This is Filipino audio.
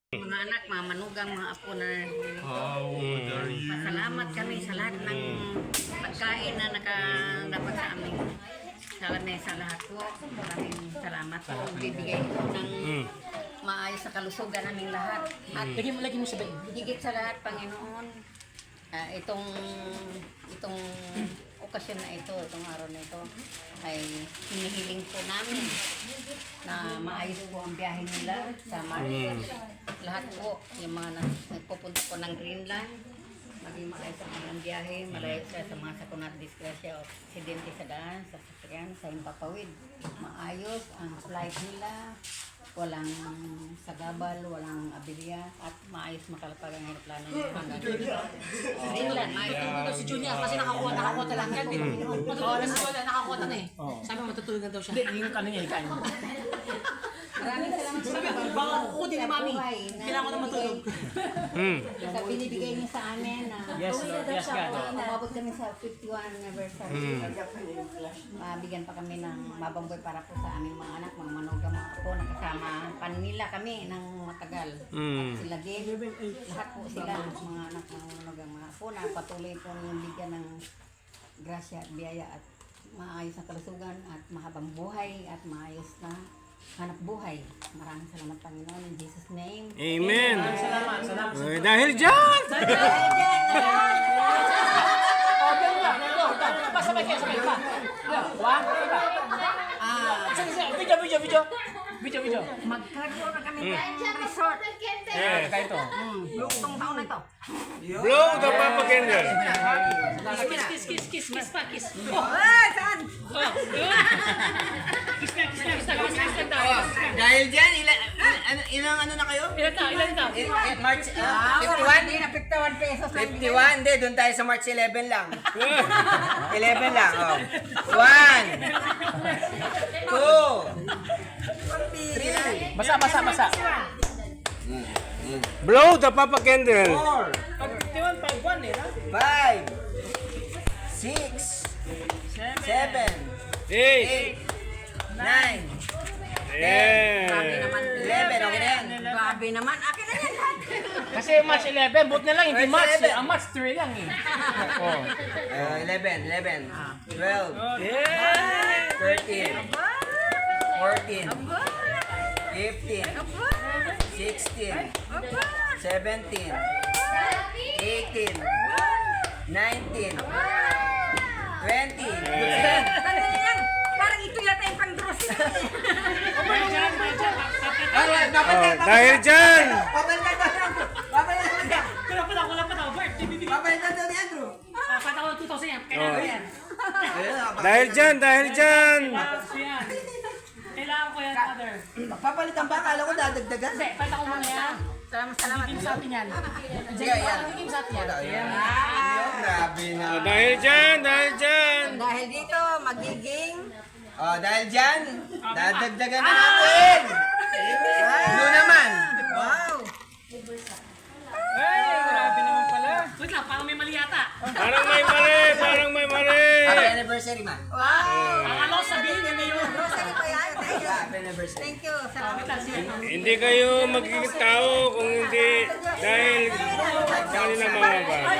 Mga anak, mga manugang, mga apo na Pasalamat kami sa lahat ng pagkain na nakadapat sa amin. Sa lahat po, maraming salamat po. Bibigay ko ng maayos sa kalusugan naming lahat. At Lagi mo sabihin. higit sa lahat, Panginoon, itong okasyon na ito, itong araw na ito, ay hinihiling po namin na maayos po ang biyahe nila sa Marcos. Lahat po, yung mga nagpupunta po ng Greenland, maging maayos ang kanilang biyahe, malayo sila sa mga sakunat, disgrasya o aksidente sa daan, sa sasakyan, sa himpapawid. Maayos ang flight nila, walang sagabal, walang aberya, at maayos makalapag ang aeroplano nila hanggang Greenland. Maayos Ito si Junior kasi nakakuha lang yan. Matutulog na siya, nakakuha na eh. Sabi mo matutulog na daw siya. Hindi, yung kanya ikain mo. Maraming salamat Sabi mo, baka kuko din ni Mami. Kailangan ko na matulog. Sa binibigay niyo sa amin na Yes, Lord. Yes, God. umabot kami sa 51 anniversary. Mabigyan pa kami ng mabanggoy para po sa aming mga anak, mga manugang, mga apo, nakasama panila kami ng matagal. At sila din, lahat po sila, mga anak, mga manugang, mga apo, na patuloy po yung bigyan ng grasya at biyaya at maayos na kalusugan at mahabang buhay at maayos na hanap buhay. Maraming salamat, Panginoon, in Jesus' name. Amen. Salamat. Dahil dyan! Sabay kayo, sabay pa. One, iba. Video. Magkaroon na kami ng resort. Yes. Kaya ito. Itong taon na ito. Blow the Papa Candle. Kiss pa, kiss. Saan? Kiss na tayo. Dahil dyan, ilang ano na kayo? Ilan ta? March 51? Hindi na 51 pesos lang. 51? Hindi, doon tayo sa March 11 lang. 11 lang, oh. 1, 2, 3, Basa. Blow the Papa Candle. 4, 51.1 eh, 5, 6, 7, 8. 9, Yeah. 11, okay na yan. Grabe naman. Akin na yan. Kasi March 11, but na lang, hindi March March. 11. Ang March 3 lang eh. 11, 12, Yeah. 13, 14, 15, 16, 17, 18, 19, 20. Sandali yan. Parang ito yata yung pang-grocery. Dahil dyan! Wala pa daw, Bert. Papalitan daw ni Andrew. Pata ko 2,000 yan. Kailangan ko yan. Dahil dyan! Kailangan ko yan, Father. Papalitan ba? Akala ko dadagdagan. Hindi, pata ko muna yan. Salamat. Hindi sa atin yan. Sige, yan. Hindi sa atin yan. Grabe na. Dahil dyan! Dahil dito, magiging... Oh, dahil dyan, dadagdagan na natin. Doon naman. Wow! Grabe naman pala. Wait lang, parang may mali yata. Parang may mali. Happy anniversary, ma. Wow! Ang ano, sabihin niya ngayon. Grocery pa yan. Thank you. Happy anniversary. Thank you. Salamat. Hindi kayo magiging tao kung hindi dahil sa kanilang mga bahay.